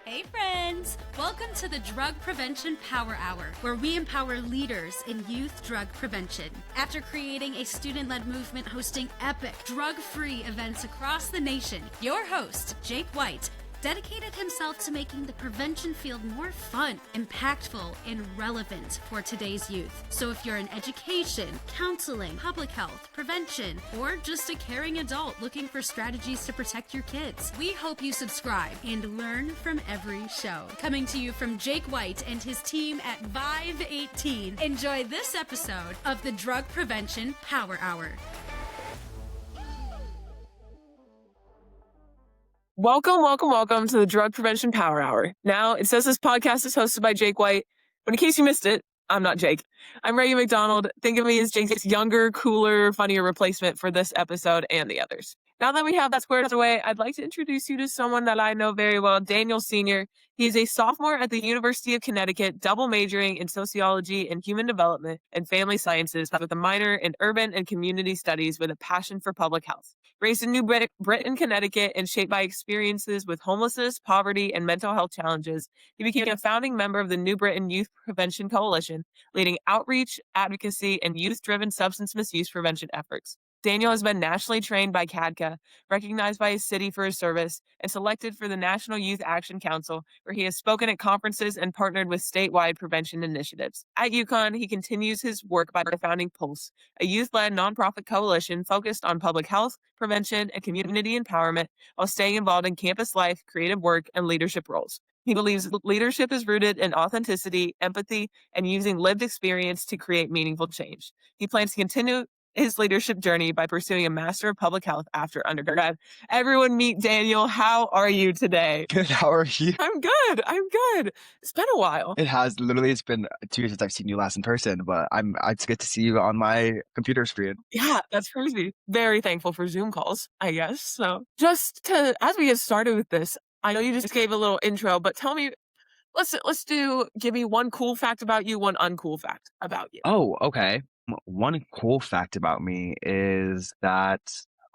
Hey friends! Welcome to the Drug Prevention Power Hour, where we empower leaders in youth drug prevention. After creating a student-led movement hosting epic drug-free events across the nation, your host, Jake White, dedicated himself to making the prevention field more fun, impactful, and relevant for today's youth. So if you're in education, counseling, public health, prevention, or just a caring adult looking for strategies to protect your kids, we hope you subscribe and learn from every show. Coming to you from Jake White and his team at Vive 18, enjoy this episode of the Drug Prevention Power Hour. Welcome to the Drug Prevention Power Hour. Now, it says this podcast is hosted by Jake White, but in case you missed it, I'm not Jake. I'm Reggie McDonald. Think of me as Jake's younger, cooler, funnier replacement for this episode and the others. Now that we have that squared away, I'd like to introduce you to someone that I know very well, Daniel Sr. He's a sophomore at the University of Connecticut, double majoring in sociology and human development and family sciences with a minor in urban and community studies with a passion for public health. Raised in New Britain, Connecticut, and shaped by experiences with homelessness, poverty, and mental health challenges, he became a founding member of the New Britain Youth Prevention Coalition, leading outreach, advocacy, and youth-driven substance misuse prevention efforts. Daniel has been nationally trained by CADCA, recognized by his city for his service, and selected for the National Youth Action Council, where he has spoken at conferences and partnered with statewide prevention initiatives. At UConn, he continues his work by founding Pulse, a youth-led nonprofit coalition focused on public health, prevention, and community empowerment while staying involved in campus life, creative work, and leadership roles. He believes leadership is rooted in authenticity, empathy, and using lived experience to create meaningful change. He plans to continue his leadership journey by pursuing a Master of Public Health after undergrad. Everyone meet Daniel. How are you today? Good. How are you? I'm good. It's been a while. It has literally. It's been 2 years since I've seen you last in person, but it's good to see you on my computer screen. Yeah, that's crazy. Very thankful for Zoom calls, I guess. So as we get started with this, I know you just gave a little intro, but tell me, give me one cool fact about you, one uncool fact about you. Oh, okay. One cool fact about me is that,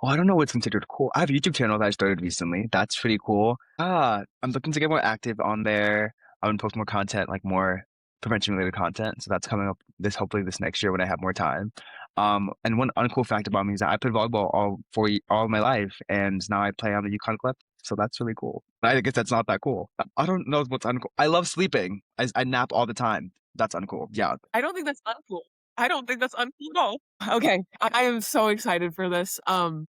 I don't know what's considered cool. I have a YouTube channel that I started recently. That's pretty cool. I'm looking to get more active on there. I'm gonna post more content, like more prevention related content. So that's coming up hopefully this next year when I have more time. And one uncool fact about me is that I played volleyball all of my life, and now I play on the UConn club. So that's really cool. But I guess that's not that cool. I don't know what's uncool. I love sleeping. I nap all the time. That's uncool. Yeah. I don't think that's uncool. I don't think that's uncool at all. Okay, I am so excited for this. All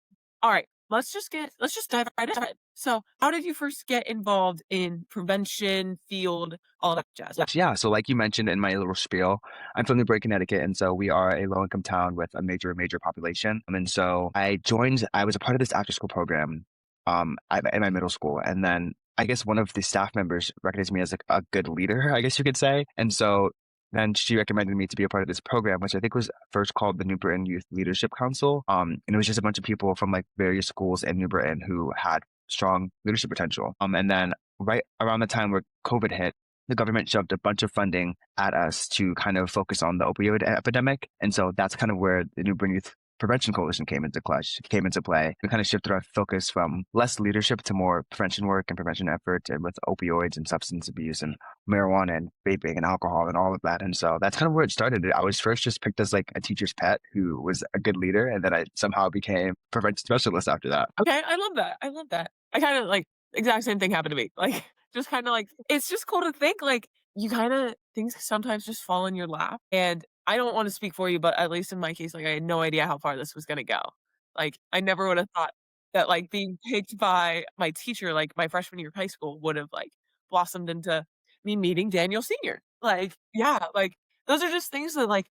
right, let's just dive right into it. So, how did you first get involved in prevention field, all that jazz? Yeah. So like you mentioned in my little spiel, I'm from New Britain, Connecticut, and so we are a low-income town with a major population. And so I was a part of this after-school program in my middle school, and then I guess one of the staff members recognized me as a good leader, I guess you could say, and so then she recommended me to be a part of this program, which I think was first called the New Britain Youth Leadership Council. And it was just a bunch of people from like various schools in New Britain who had strong leadership potential. And then right around the time where COVID hit, the government shoved a bunch of funding at us to kind of focus on the opioid epidemic. And so that's kind of where the New Britain Youth Prevention Coalition came into play. We kind of shifted our focus from less leadership to more prevention work and prevention effort, and with opioids and substance abuse and marijuana and vaping and alcohol and all of that. And so that's kind of where it started. I was first just picked as like a teacher's pet who was a good leader, and then I somehow became prevention specialist after that. Okay, I love that. I kind of like exact same thing happened to me. Like just kind of like, it's just cool to think like you kind of things sometimes just fall in your lap. And I don't want to speak for you, but at least in my case, like I had no idea how far this was going to go. Like I never would have thought that like being picked by my teacher, like my freshman year of high school, would have like blossomed into me meeting Daniel Sr. Like, yeah, like those are just things that like,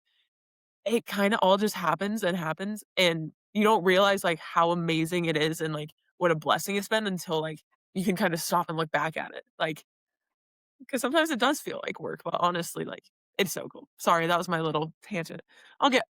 it kind of all just happens and you don't realize like how amazing it is and like what a blessing it's been until like you can kind of stop and look back at it. Like, because sometimes it does feel like work, but honestly, like it's so cool. Sorry, that was my little tangent. I'll get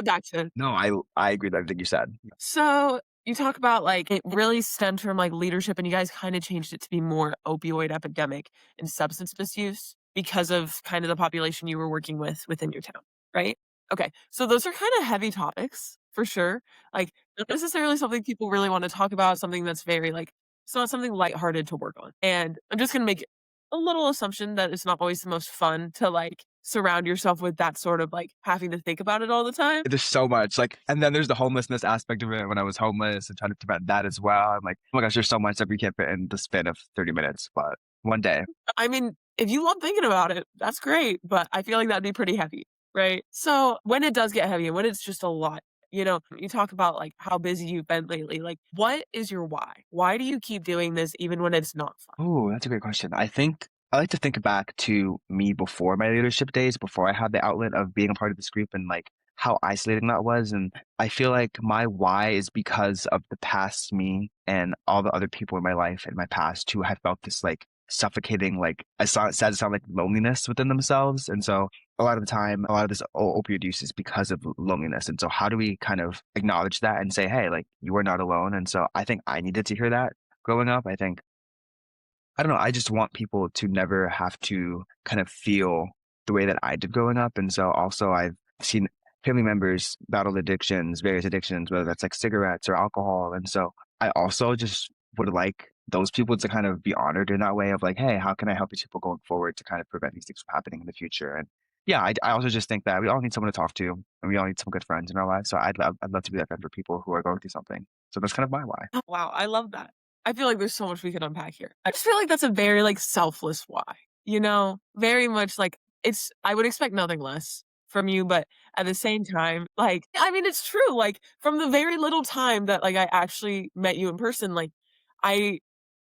back to it. No, I agree with everything you said. So you talk about like it really stemmed from like leadership, and you guys kind of changed it to be more opioid epidemic and substance misuse because of kind of the population you were working with within your town, right? Okay, so those are kind of heavy topics for sure. Like not necessarily something people really want to talk about. Something that's very like it's not something lighthearted to work on. And I'm just gonna make a little assumption that it's not always the most fun to like surround yourself with that sort of like having to think about it all the time. There's so much like, and then there's the homelessness aspect of it when I was homeless and trying to prevent that as well. I'm like, oh my gosh, there's so much that we can't fit in the span of 30 minutes, but one day. I mean, if you love thinking about it, that's great, but I feel like that'd be pretty heavy, right? So when it does get heavy and when it's just a lot, you talk about like how busy you've been lately. Like, what is your why? Why do you keep doing this even when it's not fun? Oh, that's a great question. I think I like to think back to me before my leadership days, before I had the outlet of being a part of this group and like how isolating that was. And I feel like my why is because of the past me and all the other people in my life in my past who have felt this like suffocating, like sad to sound like loneliness within themselves. And so a lot of the time, a lot of this opioid use is because of loneliness. And so how do we kind of acknowledge that and say, hey, like you are not alone? And so I think I needed to hear that growing up. I don't know. I just want people to never have to kind of feel the way that I did growing up. And so also I've seen family members battle addictions, various addictions, whether that's like cigarettes or alcohol. And so I also just would like those people to kind of be honored in that way of like, hey, how can I help these people going forward to kind of prevent these things from happening in the future? And yeah, I also just think that we all need someone to talk to and we all need some good friends in our lives. So I'd love to be that friend for people who are going through something. So that's kind of my why. Oh, wow, I love that. I feel like there's so much we can unpack here. I just feel like that's a very like selfless why, very much like I would expect nothing less from you, but at the same time, like, I mean, it's true. Like from the very little time that like I actually met you in person, like I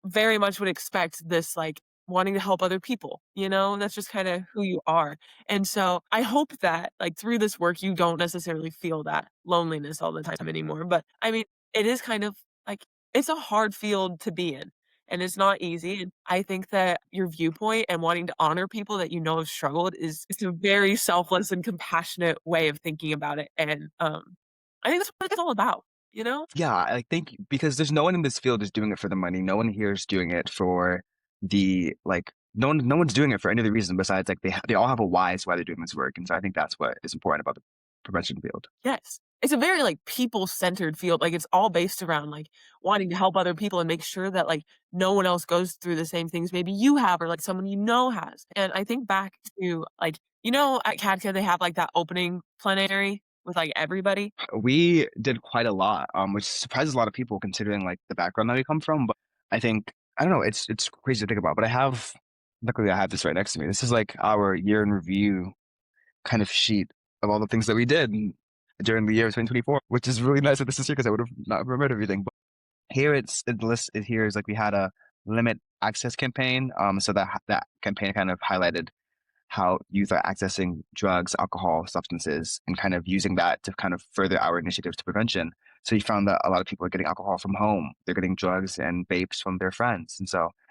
very much would expect this like wanting to help other people, that's just kind of who you are. And so I hope that like through this work, you don't necessarily feel that loneliness all the time anymore. But I mean, it is kind of like, it's a hard field to be in and it's not easy. And I think that your viewpoint and wanting to honor people that have struggled is it's a very selfless and compassionate way of thinking about it. And I think that's what it's all about, you know? Yeah, I think because there's no one in this field is doing it for the money. No one here is doing it for the like. No one's doing it for any other reason besides like they all have a why as to why they're doing this work, and so I think that's what is important about the prevention field. Yes. It's a very like people-centered field. Like it's all based around like wanting to help other people and make sure that like no one else goes through the same things maybe you have or like someone has. And I think back to like, at CADCA they have like that opening plenary with like everybody. We did quite a lot, which surprises a lot of people considering like the background that we come from. But I think I don't know, it's crazy to think about. But luckily I have this right next to me. This is like our year in review kind of sheet of all the things that we did during the year of 2024, which is really nice that this is here because I would have not remembered everything. But here the list here is like we had a limit access campaign. So that campaign kind of highlighted how youth are accessing drugs, alcohol, substances, and kind of using that to kind of further our initiatives to prevention. So you found that a lot of people are getting alcohol from home. They're getting drugs and vapes from their friends.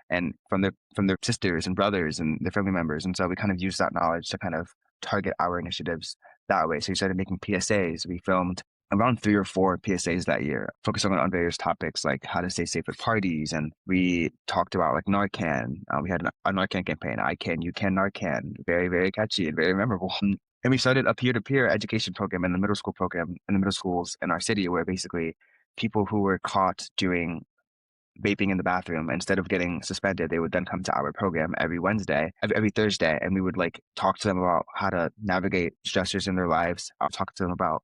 And from their sisters and brothers and their family members. And so we kind of used that knowledge to kind of target our initiatives that way. So we started making PSAs. We filmed around 3 or 4 PSAs that year, focusing on various topics like how to stay safe at parties. And we talked about like Narcan. We had a Narcan campaign, I can, you can, Narcan, very, very catchy and very memorable. And we started a peer-to-peer education program in the middle school program in the middle schools in our city where basically people who were caught doing vaping in the bathroom, instead of getting suspended, they would then come to our program every Thursday, and we would like talk to them about how to navigate stressors in their lives. I'll talk to them about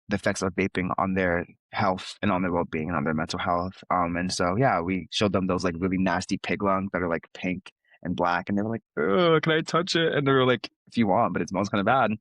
the effects of vaping on their health and on their well-being and on their mental health. And so, yeah, we showed them those like really nasty pig lungs that are like pink and black. And they were like, oh, can I touch it? And they were like, if you want, but it smells kind of bad.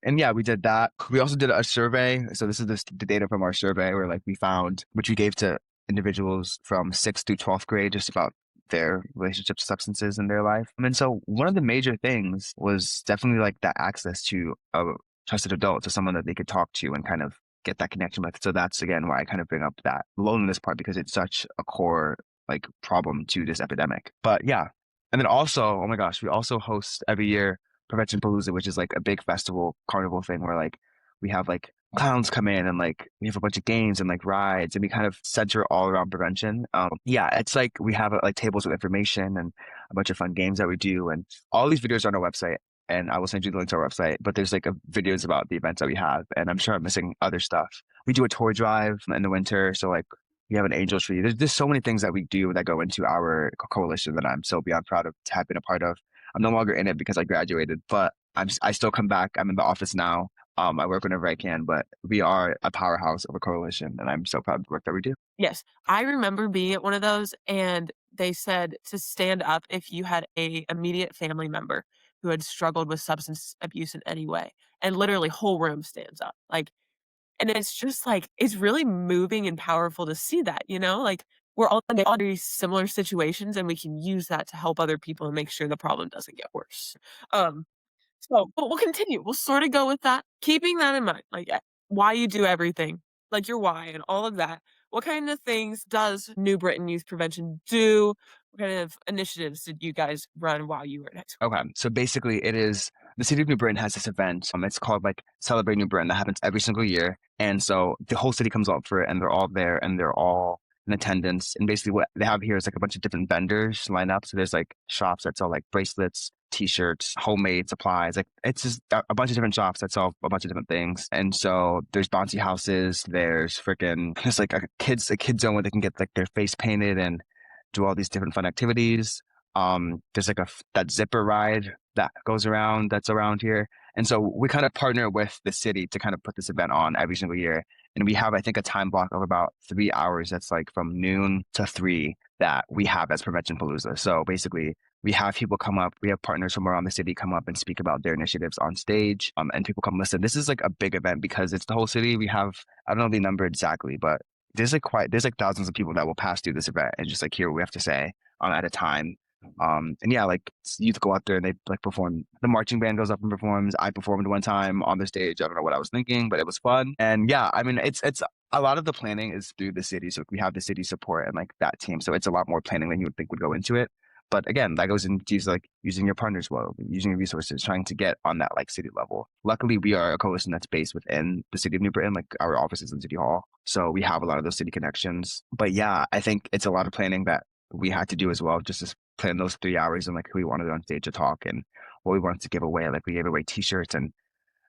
And yeah, we did that. We also did a survey. So this is the data from our survey where like we found, which we gave to individuals from 6th through 12th grade, just about their relationship to substances in their life. And so one of the major things was definitely like that access to a trusted adult, to someone that they could talk to and kind of get that connection with. So that's again why I kind of bring up that loneliness part, because it's such a core like problem to this epidemic. But yeah. And then also, oh my gosh, we also host every year Prevention Palooza, which is like a big festival carnival thing where like we have like clowns come in and like we have a bunch of games and like rides and we kind of center all around prevention. Yeah, it's like we have like tables with information and a bunch of fun games that we do, and all these videos are on our website. And I will send you the link to our website, but there's like videos about the events that we have. And I'm sure I'm missing other stuff. We do a toy drive in the winter. So like We have an angel tree. There's so many things that we do that go into our coalition that I'm so beyond proud of to have been a part of. I'm no longer in it because I graduated, but I still come back. I'm in the office now. I work whenever I can, but we are a powerhouse of a coalition, and I'm so proud of the work that we do. Yes. I remember being at one of those and they said to stand up if you had a immediate family member who had struggled with substance abuse in any way. And literally whole room stands up. Like, and it's just like it's really moving and powerful to see that, you know? Like we're all in very similar situations and we can use that to help other people and make sure the problem doesn't get worse. Um so, but we'll continue. We'll sort of go with that, keeping that in mind, like why you do everything, like your why and all of that. What kind of things does New Britain Youth Prevention do? What kind of initiatives did you guys run while you were in high school? Okay, so basically, it is the city of New Britain has this event. It's called like Celebrate New Britain that happens every single year, and so the whole city comes up for it, and they're all there, and they're all in attendance. And basically, what they have here is like a bunch of different vendors line up. So there's like shops that sell like bracelets, t-shirts, homemade supplies. Like it's just a bunch of different shops that sell a bunch of different things. And so there's bouncy houses. There's like a kid zone where they can get like their face painted and do all these different fun activities. There's like that zipper ride that goes around that's around here. And so we kind of partner with the city to kind of put this event on every single year. And we have, I think, a time block of about 3 hours that's like from noon to 3 that we have as Prevention Palooza. So basically, we have people come up, we have partners from around the city come up and speak about their initiatives on stage, and people come listen. This is like a big event because it's the whole city. We have, I don't know the number exactly, but there's like thousands of people that will pass through this event and just like hear what we have to say at a time. And yeah, like youth go out there and they like perform. The marching band goes up and performs. I performed one time on the stage. I don't know what I was thinking, but it was fun. And yeah, I mean, it's a lot of the planning is through the city. So we have the city support and like that team. So it's a lot more planning than you would think would go into it. But again, that goes into like using your partners well, using your resources, trying to get on that like city level. Luckily, we are a coalition that's based within the city of New Britain, like our offices in City Hall. So we have a lot of those city connections. But yeah, I think it's a lot of planning that we had to do as well, just to plan those 3 hours and like who we wanted on stage to talk and what we wanted to give away. Like we gave away t-shirts and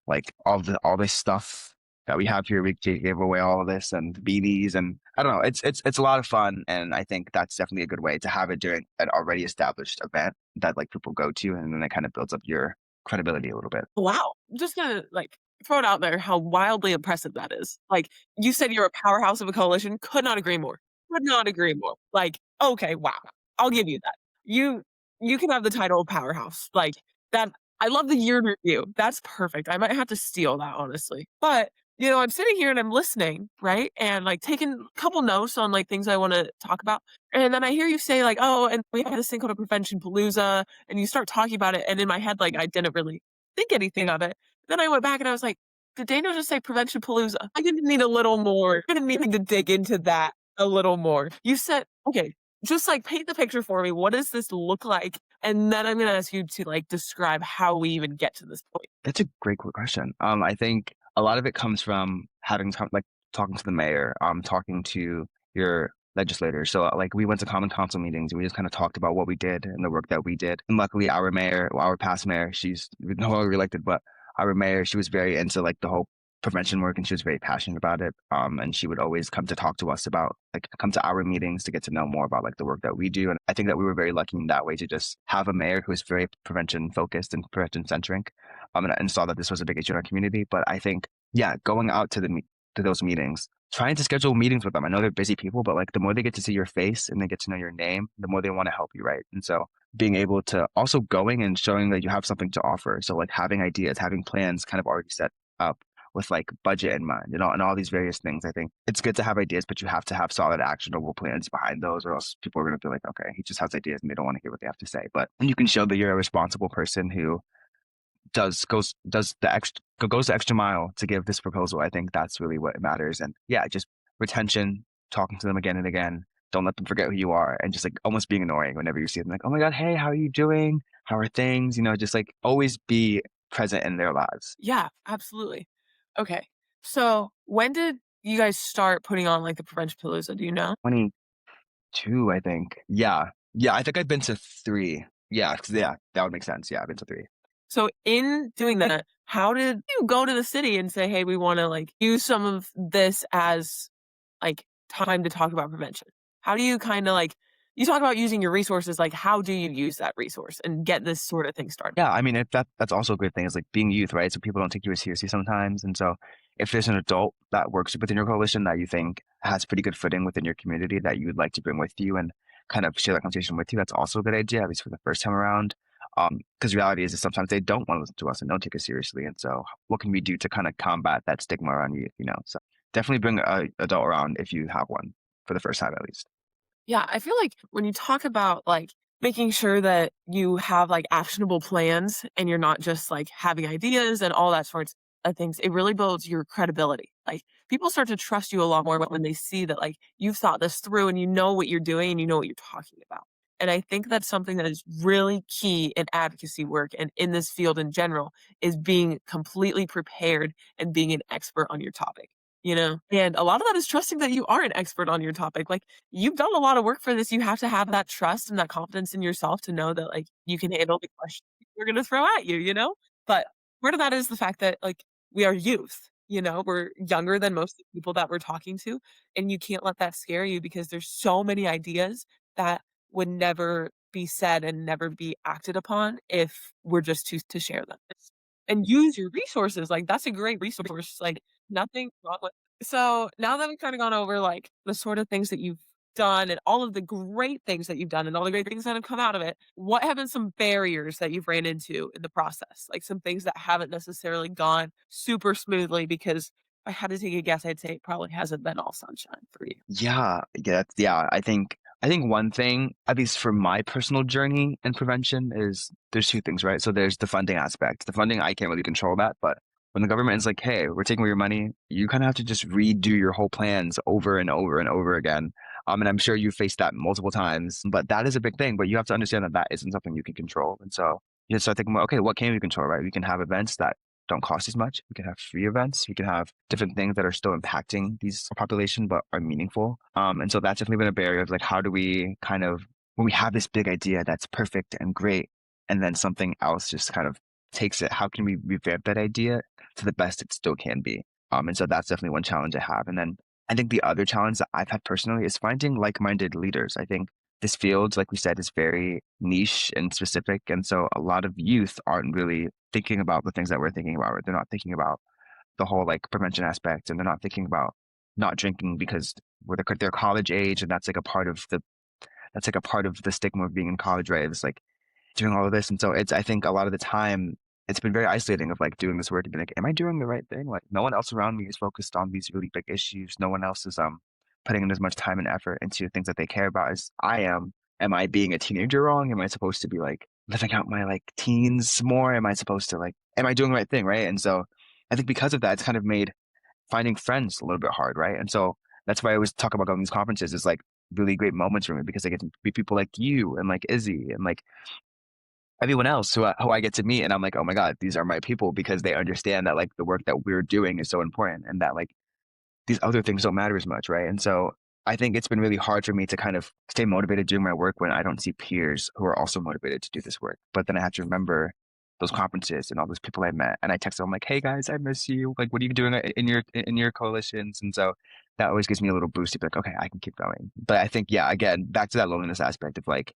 like all this stuff that we have here. We gave away all of this and beanies, and I don't know. It's a lot of fun, and I think that's definitely a good way to have it during an already established event that like people go to, and then it kind of builds up your credibility a little bit. Wow. I'm just gonna like throw it out there how wildly impressive that is. Like you said you're a powerhouse of a coalition. Could not agree more. Could not agree more. Like, okay, wow. I'll give you that. You you can have the title of powerhouse. Like that I love the year in review. That's perfect. I might have to steal that honestly. But you know, I'm sitting here and I'm listening, right? And like taking a couple notes on like things I want to talk about. And then I hear you say like, oh, and we have this thing called a prevention palooza, and you start talking about it. And in my head, like I didn't really think anything of it. Then I went back and I was like, did Daniel just say prevention palooza? I didn't need a little more. I didn't need to dig into that a little more. You said, okay, just like paint the picture for me. What does this look like? And then I'm going to ask you to like describe how we even get to this point. That's a great question. I think a lot of it comes from like talking to the mayor, talking to your legislators. So like we went to common council meetings and we just kind of talked about what we did and the work that we did. And luckily our mayor, our past mayor, she's no longer elected, but our mayor, she was very into like the whole prevention work and she was very passionate about it. And she would always come to talk to us about like come to our meetings to get to know more about like the work that we do. And I think that we were very lucky in that way to just have a mayor who is very prevention focused and prevention centric. And saw that this was a big issue in our community. But I think, yeah, going out to those meetings, trying to schedule meetings with them. I know they're busy people, but like the more they get to see your face and they get to know your name, the more they want to help you, right? And so being able to also going and showing that you have something to offer. So like having ideas, having plans kind of already set up with like budget in mind, and all these various things. I think it's good to have ideas, but you have to have solid actionable plans behind those, or else people are going to be like, okay, he just has ideas and they don't want to hear what they have to say. But you can show that you're a responsible person who goes the extra mile to give this proposal. I think that's really what matters. And yeah, just retention, talking to them again and again. Don't let them forget who you are, and just like almost being annoying whenever you see them. Like, oh my God, hey, how are you doing? How are things? Just like always be present in their lives. Yeah, absolutely. Okay. So when did you guys start putting on like the Prevention Palooza? Do you know? 22, I think. Yeah. Yeah, I think I've been to 3. Yeah, yeah, that would make sense. Yeah, I've been to 3. So in doing that, how did you go to the city and say, hey, we want to like use some of this as like time to talk about prevention? How do you kind of like, you talk about using your resources, like how do you use that resource and get this sort of thing started? Yeah, I mean, if that's also a good thing is like being youth, right? So people don't take you as seriously sometimes. And so if there's an adult that works within your coalition that you think has pretty good footing within your community that you would like to bring with you and kind of share that conversation with you, that's also a good idea, at least for the first time around. Because reality is that sometimes they don't want to listen to us and don't take us seriously. And so what can we do to kind of combat that stigma around youth, you know? So definitely bring a adult around if you have one for the first time at least. Yeah, I feel like when you talk about like making sure that you have like actionable plans and you're not just like having ideas and all that sorts of things, it really builds your credibility. Like people start to trust you a lot more when they see that like you've thought this through and you know what you're doing and you know what you're talking about. And I think that's something that is really key in advocacy work and in this field in general is being completely prepared and being an expert on your topic. You know, and a lot of that is trusting that you are an expert on your topic. Like you've done a lot of work for this. You have to have that trust and that confidence in yourself to know that like you can handle the questions we're going to throw at you, you know? But part of that is the fact that like we are youth, you know, we're younger than most of the people that we're talking to. And you can't let that scare you because there's so many ideas that would never be said and never be acted upon if we're just to share them and use your resources. Like that's a great resource. Like nothing wrong with. So now that we've kind of gone over like the sort of things that you've done and all of the great things that you've done and all the great things that have come out of it, what have been some barriers that you've ran into in the process? Like some things that haven't necessarily gone super smoothly because if I had to take a guess, I'd say it probably hasn't been all sunshine for you. Yeah. I think one thing, at least for my personal journey in prevention, is there's two things, right? So there's the funding aspect. The funding, I can't really control that, but when the government is like, "Hey, we're taking away your money," you kind of have to just redo your whole plans over and over and over again. And I'm sure you faced that multiple times, but that is a big thing. But you have to understand that that isn't something you can control. And so you just start thinking, well, okay, what can we control, right? We can have events that don't cost as much. We can have free events. We can have different things that are still impacting these population but are meaningful. And so that's definitely been a barrier of like, how do we kind of, when we have this big idea that's perfect and great, and then something else just kind of takes it, how can we revamp that idea to the best it still can be? And so that's definitely one challenge I have. And then I think the other challenge that I've had personally is finding like-minded leaders. I think this field, like we said, is very niche and specific. And so a lot of youth aren't really thinking about the things that we're thinking about. Right? They're not thinking about the whole like prevention aspect, and they're not thinking about not drinking because they're college age, and that's like a part of the stigma of being in college, right? It's like doing all of this. And so I think a lot of the time it's been very isolating of like doing this work and being like, am I doing the right thing? Like no one else around me is focused on these really big issues. No one else is putting in as much time and effort into things that they care about as I am. Am I being a teenager wrong? Am I supposed to be like living out my like teens more? Am I supposed to like, am I doing the right thing? Right. And so I think because of that, it's kind of made finding friends a little bit hard. Right. And so that's why I always talk about going to these conferences is like really great moments for me because I get to meet people like you and like Izzy and like everyone else who I get to meet, and I'm like, oh my God, these are my people because they understand that like the work that we're doing is so important and that like these other things don't matter as much, right? And so I think it's been really hard for me to kind of stay motivated doing my work when I don't see peers who are also motivated to do this work. But then I have to remember those conferences and all those people I met, and I text them like, hey guys, I miss you. Like, what are you doing in your coalitions? And so that always gives me a little boost to be like, okay, I can keep going. But I think, yeah, again, back to that loneliness aspect of like,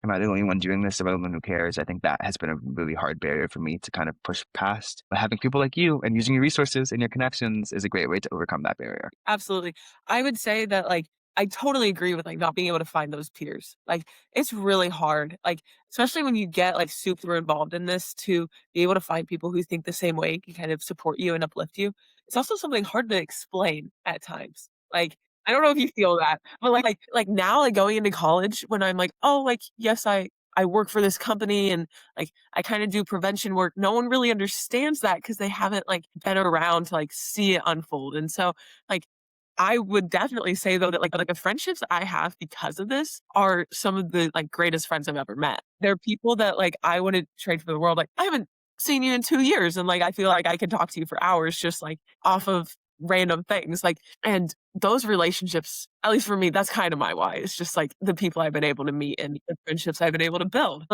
am I the only one doing this? Am I the only one who cares? I think that has been a really hard barrier for me to kind of push past. But having people like you and using your resources and your connections is a great way to overcome that barrier. Absolutely. I would say that like I totally agree with like not being able to find those peers. Like it's really hard. Like especially when you get like super involved in this to be able to find people who think the same way can kind of support you and uplift you. It's also something hard to explain at times. Like I don't know if you feel that, but like now like going into college when I'm like, oh like yes I work for this company and like I kind of do prevention work. No one really understands that because they haven't like been around to like see it unfold. And so like I would definitely say though that like the friendships I have because of this are some of the like greatest friends I've ever met. They're people that like I wouldn't trade for the world. Like I haven't seen you in 2 years and like I feel like I could talk to you for hours just like off of random things. Like and those relationships, at least for me, that's kind of my why. It's just like the people I've been able to meet and the friendships I've been able to build.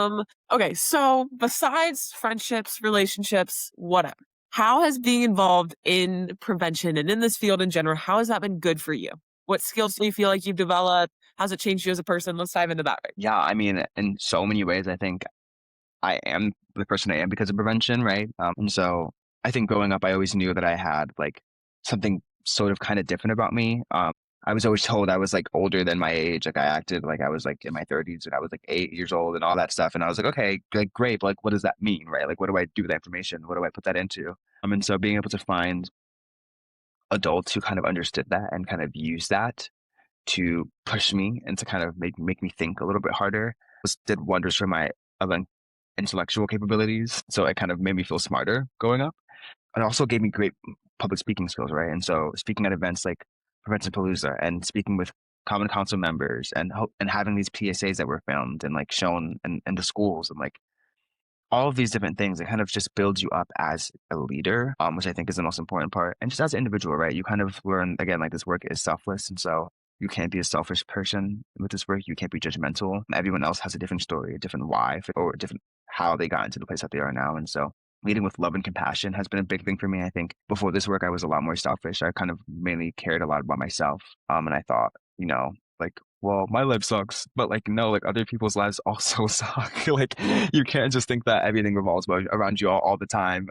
Okay, so besides friendships, relationships, whatever. How has being involved in prevention and in this field in general, how has that been good for you? What skills do you feel like you've developed? How's it changed you as a person? Let's dive into that. Yeah, I mean, in so many ways, I think I am the person I am because of prevention, right? And so I think growing up, I always knew that I had like something sort of kind of different about me. I was always told I was like older than my age. Like I acted like I was like in my 30s and I was like 8 years old and all that stuff. And I was like, okay, like great, but like what does that mean, right? Like what do I do with that information? What do I put that into? And so being able to find adults who kind of understood that and kind of use that to push me and to kind of make me think a little bit harder did wonders for my intellectual capabilities. So it kind of made me feel smarter growing up. It also gave me great public speaking skills, right? And so speaking at events like Prevention Palooza and speaking with Common Council members and having these PSAs that were filmed and like shown in the schools and like all of these different things, it kind of just builds you up as a leader, which I think is the most important part. And just as an individual, right? You kind of learn, again, like this work is selfless. And so you can't be a selfish person with this work. You can't be judgmental. Everyone else has a different story, a different why, or a different how they got into the place that they are now. And so leading with love and compassion has been a big thing for me. I think before this work, I was a lot more selfish. I kind of mainly cared a lot about myself. And I thought, like, well, my life sucks, but like, no, like other people's lives also suck. Like, you can't just think that everything revolves around you all the time.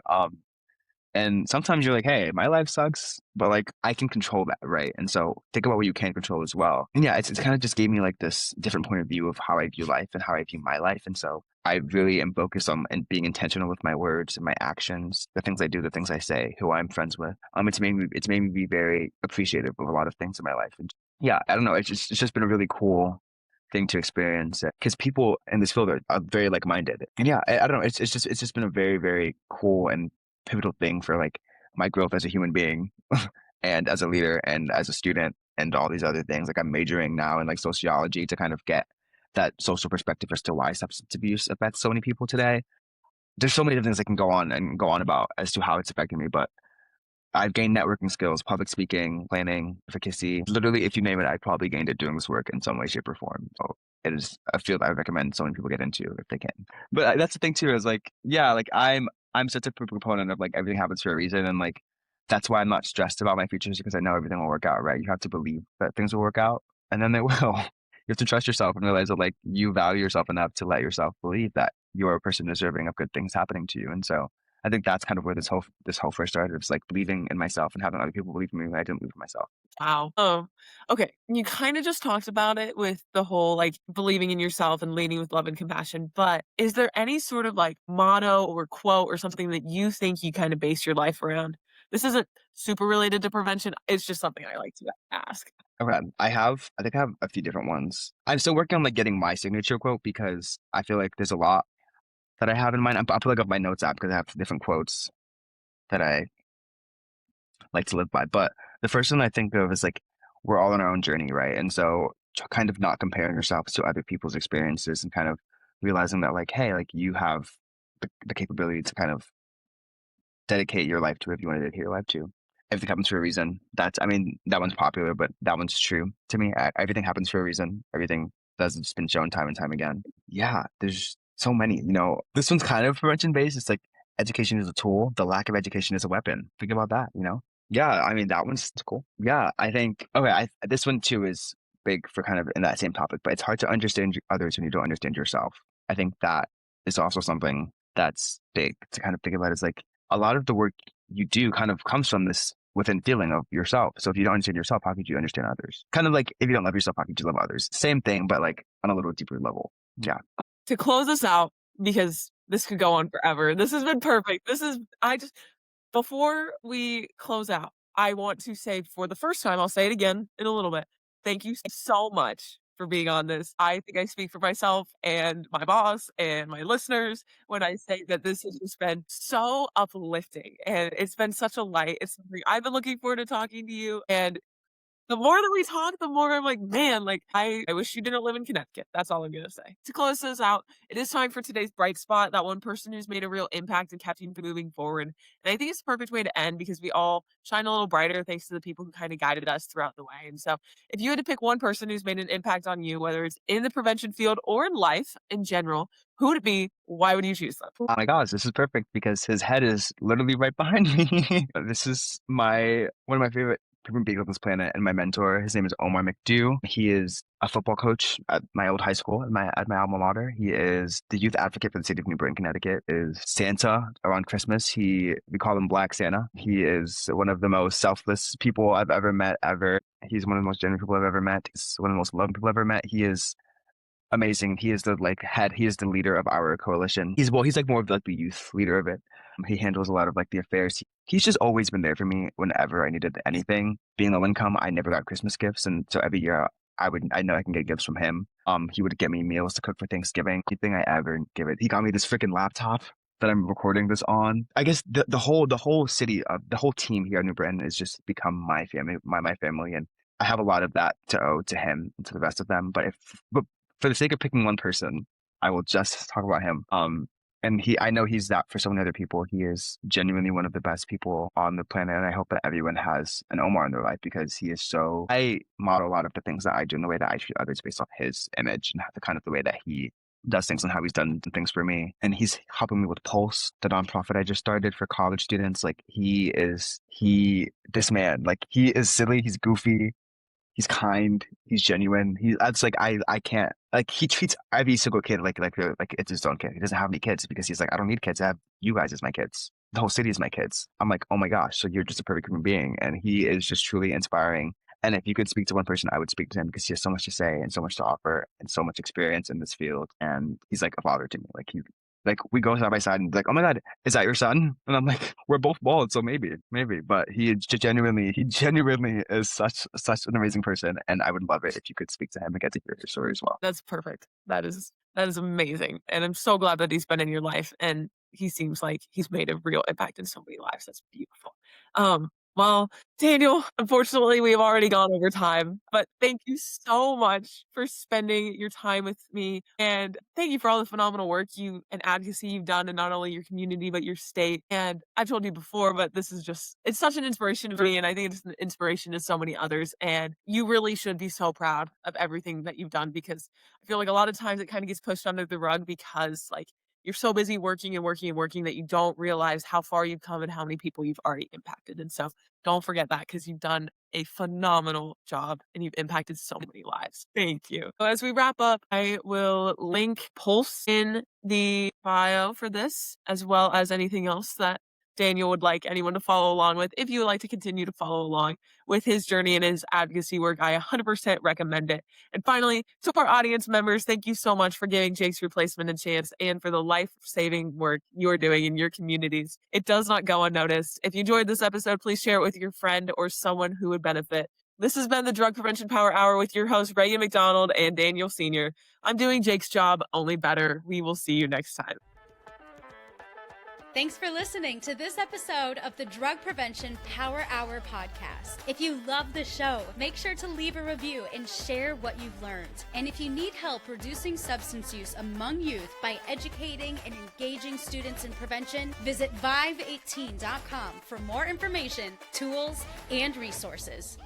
And sometimes you're like, hey, my life sucks, but like I can control that, right? And so think about what you can control as well. And yeah, it's kind of just gave me like this different point of view of how I view life and how I view my life. And so I really am focused on and being intentional with my words and my actions, the things I do, the things I say, who I'm friends with. It's made me be very appreciative of a lot of things in my life. And yeah, I don't know. It's just been a really cool thing to experience because people in this field are very like-minded. And yeah, I don't know. It's just been a very, very cool and pivotal thing for like my growth as a human being and as a leader and as a student and all these other things. Like I'm majoring now in like sociology to kind of get that social perspective as to why substance abuse affects so many people today. There's so many different things I can go on about as to how it's affecting me, but I've gained networking skills, public speaking, planning, advocacy. Literally, if you name it, I probably gained it doing this work in some way, shape, or form. So it is a field I recommend so many people get into if they can. But that's the thing too, is like, yeah, like I'm such a proponent of like everything happens for a reason, and like that's why I'm not stressed about my futures because I know everything will work out, right? You have to believe that things will work out, and then they will. You have to trust yourself and realize that like you value yourself enough to let yourself believe that you're a person deserving of good things happening to you, and so. I think that's kind of where this whole first started. It's like believing in myself and having other people believe in me when I didn't believe in myself. Wow. Okay. You kind of just talked about it with the whole like believing in yourself and leading with love and compassion. But is there any sort of like motto or quote or something that you think you kind of base your life around? This isn't super related to prevention. It's just something I like to ask. Okay, I think I have a few different ones. I'm still working on like getting my signature quote because I feel like there's a lot that I have in mind. I'll put like up my notes app because I have different quotes that I like to live by. But the first one I think of is like, we're all on our own journey, right? And so kind of not comparing yourself to other people's experiences and kind of realizing that like, hey, like you have the capability to kind of dedicate your life to if you want to dedicate your life to. Everything happens for a reason. I mean, that one's popular, but that one's true to me. Everything happens for a reason. Everything does. It's been shown time and time again. Yeah, there's so many, this one's kind of prevention based. It's like education is a tool. The lack of education is a weapon. Think about that. Yeah, I mean, that one's cool. Yeah, I think, okay, this one too is big for kind of in that same topic, but it's hard to understand others when you don't understand yourself. I think that is also something that's big to kind of think about is like a lot of the work you do kind of comes from this within feeling of yourself. So if you don't understand yourself, how could you understand others? Kind of like if you don't love yourself, how could you love others? Same thing, but like on a little deeper level. Yeah. To close us out, because this could go on forever. This has been perfect. Before we close out, I want to say for the first time, I'll say it again in a little bit. Thank you so much for being on this. I think I speak for myself and my boss and my listeners when I say that this has just been so uplifting and it's been such a light. It's something I've been looking forward to talking to you. And the more that we talk, the more I'm like, man, like I wish you didn't live in Connecticut. That's all I'm gonna say. To close this out, it is time for today's bright spot, that one person who's made a real impact and kept you moving forward. And I think it's the perfect way to end because we all shine a little brighter thanks to the people who kind of guided us throughout the way. And so if you had to pick one person who's made an impact on you, whether it's in the prevention field or in life in general, who would it be? Why would you choose them? Oh my gosh, this is perfect because his head is literally right behind me. This is one of my favorite human being on this planet, and my mentor. His name is Omar McDew. He is a football coach at my old high school, at my alma mater. He is the youth advocate for the city of New Britain, Connecticut. Is Santa around Christmas. We call him Black Santa. He is one of the most selfless people I've ever met ever. He's one of the most genuine people I've ever met. He's one of the most loving people I've ever met. He is amazing. He is the head. He is the leader of our coalition. He's like more of the youth leader of it. He handles a lot of the affairs. He's just always been there for me whenever I needed anything. Being low income, I never got Christmas gifts, and so every year I know I can get gifts from him. He would get me meals to cook for Thanksgiving. Anything I ever give it. He got me this freaking laptop that I'm recording this on. I guess the whole city, the whole team here in New Britain has just become my family, my family, and I have a lot of that to owe to him and to the rest of them. But for the sake of picking one person, I will just talk about him. And I know he's that for so many other people. He is genuinely one of the best people on the planet. And I hope that everyone has an Omar in their life, because I model a lot of the things that I do in the way that I treat others based off his image and the way that he does things and how he's done things for me. And he's helping me with Pulse, the nonprofit I just started for college students. This man, he is silly, he's goofy, he's kind, he's genuine. I can't, he treats every single kid like it's his own kid. He doesn't have any kids because he's like, I don't need kids. I have you guys as my kids. The whole city is my kids. I'm like, oh my gosh, so you're just a perfect human being. And he is just truly inspiring. And if you could speak to one person, I would speak to him, because he has so much to say and so much to offer and so much experience in this field. And he's like a father to me. We go side by side and oh my God, is that your son? And I'm like, we're both bald, so maybe. But he genuinely is such an amazing person, and I would love it if you could speak to him and get to hear his story as well. That's perfect. That is amazing, and I'm so glad that he's been in your life, and he seems like he's made a real impact in so many lives. That's beautiful. Well, Daniel, unfortunately, we've already gone over time, but thank you so much for spending your time with me. And thank you for all the phenomenal work and advocacy you've done in not only your community, but your state. And I've told you before, but it's such an inspiration for me. And I think it's an inspiration to so many others. And you really should be so proud of everything that you've done, because I feel like a lot of times it kind of gets pushed under the rug because you're so busy working and working and working that you don't realize how far you've come and how many people you've already impacted. And so don't forget that, because you've done a phenomenal job and you've impacted so many lives. Thank you. So as we wrap up, I will link Pulse in the bio for this, as well as anything else that Daniel would like anyone to follow along with. If you would like to continue to follow along with his journey and his advocacy work, I 100% recommend it. And finally, to our audience members, thank you so much for giving Jake's Replacement a chance and for the life-saving work you're doing in your communities. It does not go unnoticed. If you enjoyed this episode, please share it with your friend or someone who would benefit. This has been the Drug Prevention Power Hour with your hosts, Raegann McDonald and Daniel Sr. I'm doing Jake's job only better. We will see you next time. Thanks for listening to this episode of the Drug Prevention Power Hour podcast. If you love the show, make sure to leave a review and share what you've learned. And if you need help reducing substance use among youth by educating and engaging students in prevention, visit vive18.com for more information, tools, and resources.